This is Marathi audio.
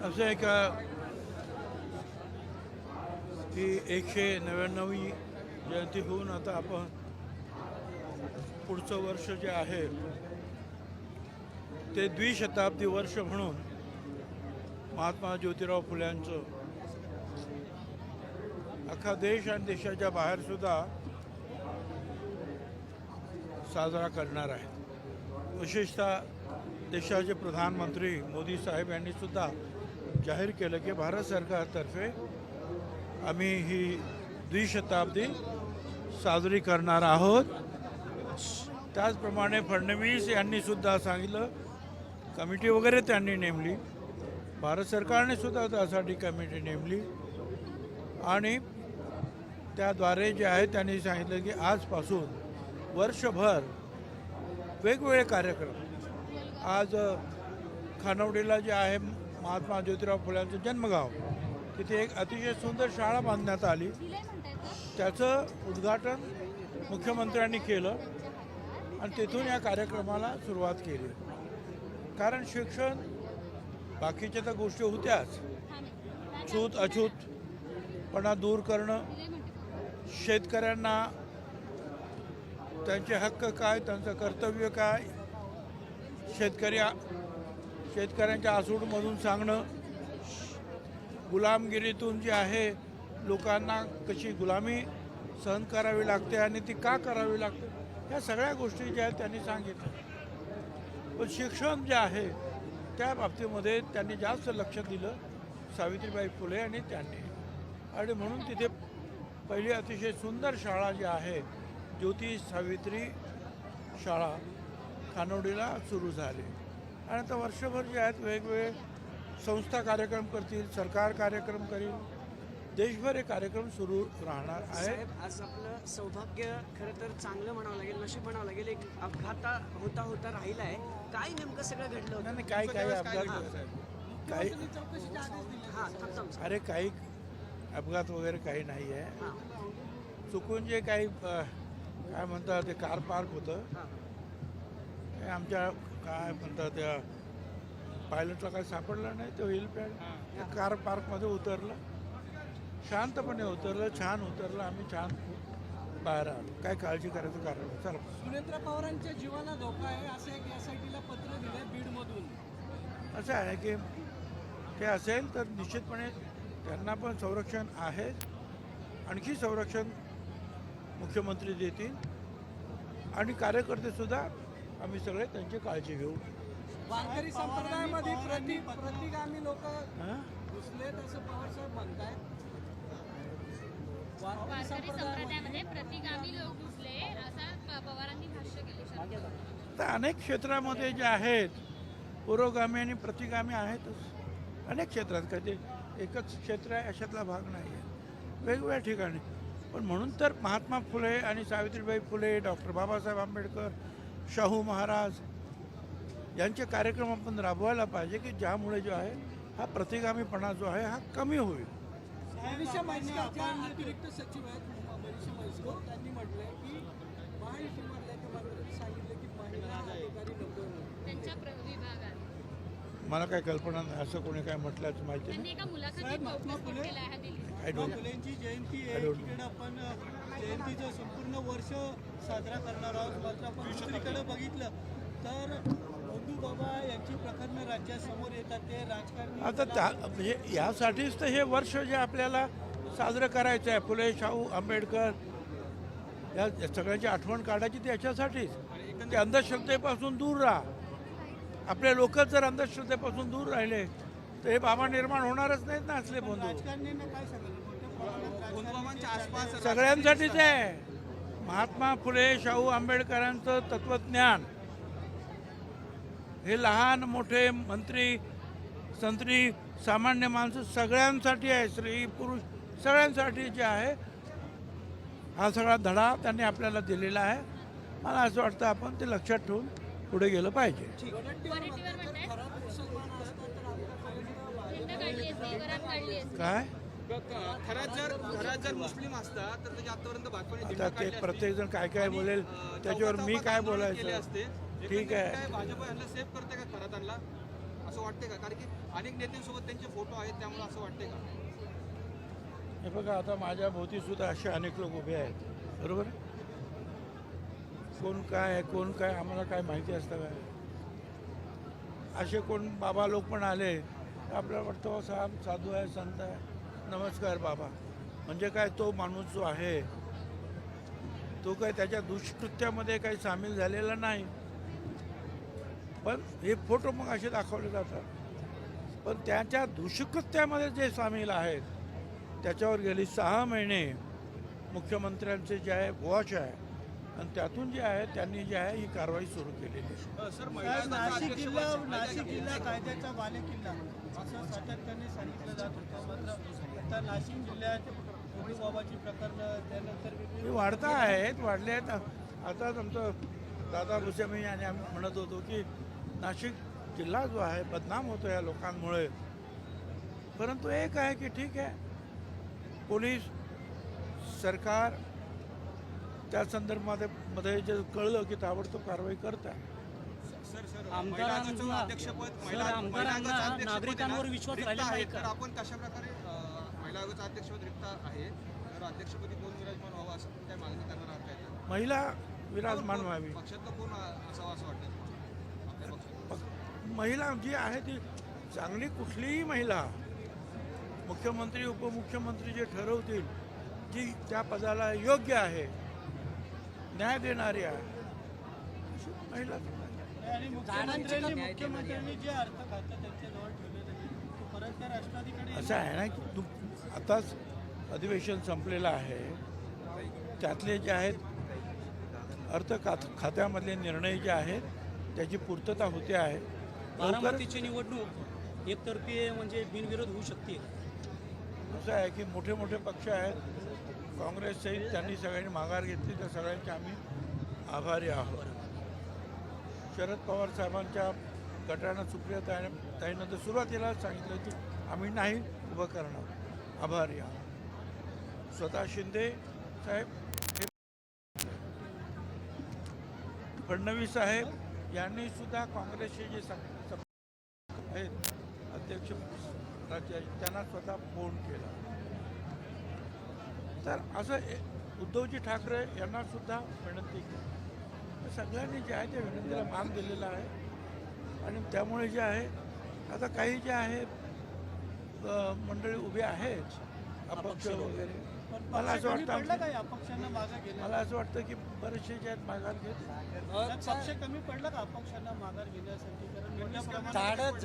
असं आहे का की 199वी जयंती होऊन आता आपण पुढचं वर्ष जे आहे ते द्विशताब्दी वर्ष म्हणून महात्मा ज्योतिराव फुल्यांचं अख्खा देश आणि देशाच्या बाहेरसुद्धा साजरा करणार आहे। विशेषतः देशाचे प्रधानमंत्री मोदी साहेब यांनी सुद्धा जाहीर केलं की भारत सरकारतर्फे आम्ही ही द्विशताब्दी साजरी करणार आहोत। त्याचप्रमाणे फडणवीस यांनी सुद्धा सांगितलं, कमिटी वगैरे त्यांनी नेमली, भारत सरकारने सुद्धा त्यासाठी कमिटी नेमली आणि त्याद्वारे जे आहे त्यांनी सांगितलं की आजपासून वर्षभर वेगवेगळे कार्यक्रम। आज खानवडीला जे आहे महात्मा ज्योतिराव फुल्यांचं जन्मगाव, तिथे एक अतिशय सुंदर शाळा बांधण्यात आली, त्याचं उद्घाटन मुख्यमंत्र्यांनी केलं आणि तिथून या कार्यक्रमाला सुरुवात केली। कारण शिक्षण बाकीच्या तर गोष्टी होत्याच, छूत अछूतपणा दूर करणं, शेतकऱ्यांना त्यांचे हक्क काय, त्यांचं कर्तव्य काय, शेतकऱ्यांच्या आसूडमधून सांगणं, गुलामगिरीतून जे आहे लोकांना कशी गुलामी सहन करावी लागते आणि ती का करावी लागते, ह्या सगळ्या गोष्टी ज्या आहेत त्यांनी सांगितलं। पण शिक्षण जे आहे त्या बाबतीमध्ये त्यांनी जास्त लक्ष दिलं सावित्रीबाई फुले आणि त्यांनी, आणि म्हणून तिथे पहिली अतिशय सुंदर शाळा जी आहे ज्योती सावित्री शाळा खानवडीला सुरू झाली। आणि आता वर्षभर जे आहेत वेगवेगळे संस्था कार्यक्रम करतील, सरकार कार्यक्रम करील, देशभर हे कार्यक्रम सुरू राहणार आहे। आज आपलं सौभाग्य खरं तर चांगलं म्हणावं लागेल, नशीब म्हणावं लागेल, एक अपघात होता राहिला आहे। काय नेमकं सगळं घडलं होतं? नाही, काही अपघात, काही अरे काही अपघात वगैरे काही नाही आहे। चुकून जे काही काय म्हणतात ते कार पार्क होतं, आमच्या काय म्हणतात त्या पायलटला काय सापडलं नाही, तो हेलिपॅड कार पार्कमध्ये उतरलं, शांतपणे उतरलं, छान उतरलं, आम्ही छान बाहेर आलो, काय काळजी करायचं कारण नाही। चला, सुनेत्रा पवारांच्या जीवाला धोका आहे असं एक SITला पत्र दिलंय बीडमधून। असं आहे की ते असेल तर निश्चितपणे त्यांना पण संरक्षण आहे, आणखी संरक्षण मुख्यमंत्री देतील आणि कार्यकर्तेसुद्धा आम्ही सगळे त्यांची काळजी घेऊ। वारकरी संप्रदायामध्ये प्रतिगामी लोक घुसलेत असं पवारसाहेब म्हणतायत। वारकरी संप्रदायामध्ये प्रतिगामी लोक घुसले असं पवारांनी भाष्य केले। तर अनेक क्षेत्रामध्ये जे आहेत पुरोगामी आणि प्रतिगामी आहेतच, अनेक क्षेत्रात, काय ते एकच क्षेत्र आहे अशातला भाग नाही आहे, वेगवेगळ्या ठिकाणी। पण म्हणून तर महात्मा फुले आणि सावित्रीबाई फुले, डॉक्टर बाबासाहेब आंबेडकर, शाहू महाराज यांचे कार्यक्रम आपण राबवायला पाहिजे की ज्यामुळे जो आहे हा प्रतिगामीपणा जो आहे हा कमी होईल। मनीषा म्हैसकरच्या अतिरिक्त सचिव आहेत मनीषा म्हैसकर, त्यांनी म्हटलंय की महायुतीमधल्या मात्र सांगितलं की महिला अधिकारी नको त्यांच्या विभागात। मला काय कल्पना नाही, असं कोणी काय म्हटल्याचं माहिती त्यांनी नाही। एका मुलाखतीत बोलून केला आहे दिल्लीत। आय डोंट फुलेंची जयंती आहे, तिकडे आपण जयंतीचं संपूर्ण वर्ष साजरा करणार आहोत, मात्र आपण दुसरीकडे बघितलं तर बाबा यांची प्रकरणं राज्यासमोर येतात, ते राजकारणी आता त्या म्हणजे यासाठीच तर हे वर्ष जे आपल्याला साजरं करायचं आहे, फुले, शाहू, आंबेडकर या सगळ्यांची आठवण काढायची त्याच्यासाठीच। ते अंधश्रद्धेपासून दूर राहा, आपले लोक जर अंधश्रद्धेपासून दूर राहिले तर हे बाबा निर्माण होणारच नाहीत ना असले बंधू। राजकारण्यांना काय सांगाल? सगळ्यांसाठीच आहे। महात्मा फुले, शाहू आंबेडकरांचं तत्वज्ञान हे लहान मोठे मंत्री संत्री सामान्य माणसं सगळ्यांसाठी आहे, स्त्री पुरुष सगळ्यांसाठी जे आहे हा सगळा धडा त्यांनी आपल्याला दिलेला आहे। मला असं वाटतं आपण ते लक्षात ठेवून पुढे गेलं पाहिजे। काय घरात जर मुस्लिम असतात तर त्याच्या आतापर्यंत भाजपने आता ते प्रत्येकजण काय काय बोलेल त्याच्यावर मी काय बोलायचं? ठीक आहे, भाजप यांना सेफ करते का खरात आणला? असं वाटतंय का? कारण की अनेक नेत्यांसोबत त्यांचे फोटो आहेत, त्यामुळे असं वाटतंय का? हे बघा, आता माझ्या भोवती सुद्धा असे अनेक लोक उभे आहेत, बरोबर. कोण काय आहे, कोण काय, आम्हाला काय माहिती असतं काय. असे कोण बाबा लोक पण आले तर आपल्याला वाटतं साहेब साधू आहे, संत आहे, नमस्कार बाबा. म्हणजे काय, तो माणूस जो आहे तो काय त्याच्या दुष्कृत्यामध्ये काही सामील झालेला नाही. पण हे फोटो मग असे दाखवले जातात. पण त्याच्या दुष्कृत्यामध्ये जे सामील आहेत त्याच्यावर गेली 6 महिने मुख्यमंत्र्यांचे जे आहे वॉच आहे आणि त्यातून जे आहे त्यांनी जे आहे ही कारवाई सुरू केलेली आहे. सर, साहेब, महिला नाशिक जिल्हा कायद्याचा बालेकिल्ला असं सातत्याने सांगितलं जात होतं. मात्र आता नाशिक जिल्ह्यात बाबाची प्रकरणं त्यानंतर हे वाढता आहेत, वाढले आहेत. आताच आमचं दादा भुसेमी आणि आम्ही म्हणत होतो की नाशिक जिल्हा जो आहे बदनाम होतो या लोकांमुळे. परंतु एक आहे की ठीक आहे, पोलीस सरकार त्या संदर्भामध्ये जे कळलं की ताबडतोब कारवाई करतात. आमदारांचं अध्यक्षपद नागरिकांवर विश्वास राहिला नाही तर आपण कशा प्रकारे महिला आयोगाचं अध्यक्षपद रिक्त आहे, तर अध्यक्षपदी कोण विराजमान व्हावं असं काय मागणी करणार आहात काय? महिला विराजमान व्हावी. पक्षातलं कोण असावं असं वाटतं आपल्या पक्षात? महिला जी आहे ती चांगली, कुठलीही महिला मुख्यमंत्री उपमुख्यमंत्री जे ठरवतील जी त्या पदाला योग्य आहे, न्याय देणारी आहे, अशी महिला. आणि मुख्यमंत्र्यांनी जे अर्थ खातं त्यांच्याजवळ ठेवलेलं आहे तो परत त्या राष्ट्रवादीकडे असं आहे ना की आताच अधिवेशन संपलेलं आहे, त्यातले जे आहेत खात्यामधले निर्णय जे आहेत त्याची पूर्तता होते आहे. बारामतीची निवडणूक एकतर्फी म्हणजे बिनविरोध होऊ शकते. असं आहे की मोठे मोठे पक्ष आहेत, काँग्रेस सहित त्यांनी सगळ्यांनी माघार घेतली, त्या सगळ्यांचे आम्ही आभारी आहोत. शरद पवार साहेबांच्या गटानं सुप्रियाताईनं तर सुरुवातीला सांगितलं की आम्ही नाही उभं करणार, आभारी आहोत. स्वतः शिंदे साहेब हे फडणवीस साहेब यांनी सुद्धा काँग्रेसचे जे आहेत अध्यक्ष राज्याचे त्यांना स्वतः फोन केला. तर असं उद्धवजी ठाकरे यांना सुद्धा विनंती केली. सगळ्यांनी जे आहे त्या विनंतीला मान दिलेला आहे आणि त्यामुळे जे आहे आता काही जे आहे मंडळी उभी आहेत अपक्ष वगैरे. मला असं वाटतं काय अपक्षांना मागं गेलं? मला असं वाटतं की बरेचसे जे आहेत माघार घेत. पक्ष कमी पडला का अपक्षांना माघार घेण्यासाठी? कारण मोठ्या प्रमाणात